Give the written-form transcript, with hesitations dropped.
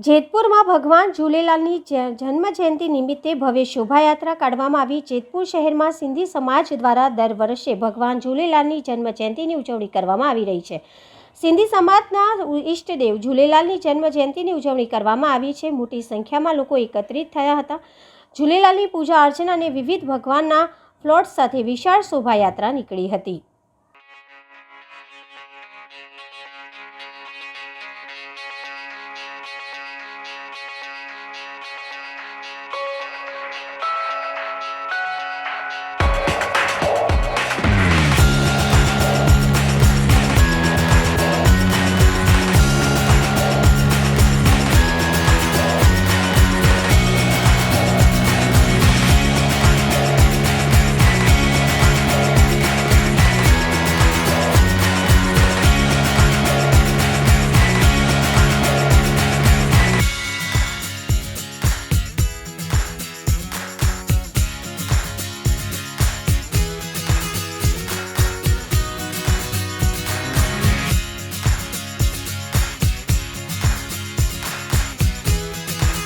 જેતપુરમાં ભગવાન ઝૂલેલાલની જન્મ જયંતિ નિમિત્તે ભવ્ય શોભાયાત્રા કાઢવામાં આવી। જેતપુર શહેરમાં સિંધી સમાજ દ્વારા દર વર્ષે ભગવાન ઝૂલેલાલની જન્મ જયંતિની ઉજવણી કરવામાં આવી રહી છે। સિંધી સમાજના ઈષ્ટદેવ ઝૂલેલાલની જન્મ જયંતિની ઉજવણી કરવામાં આવી છે। મોટી સંખ્યામાં લોકો એકત્રિત થયા હતા। ઝૂલેલાલની પૂજા અર્ચના અને વિવિધ ભગવાનના ફ્લોટ સાથે વિશાળ શોભાયાત્રા નીકળી હતી।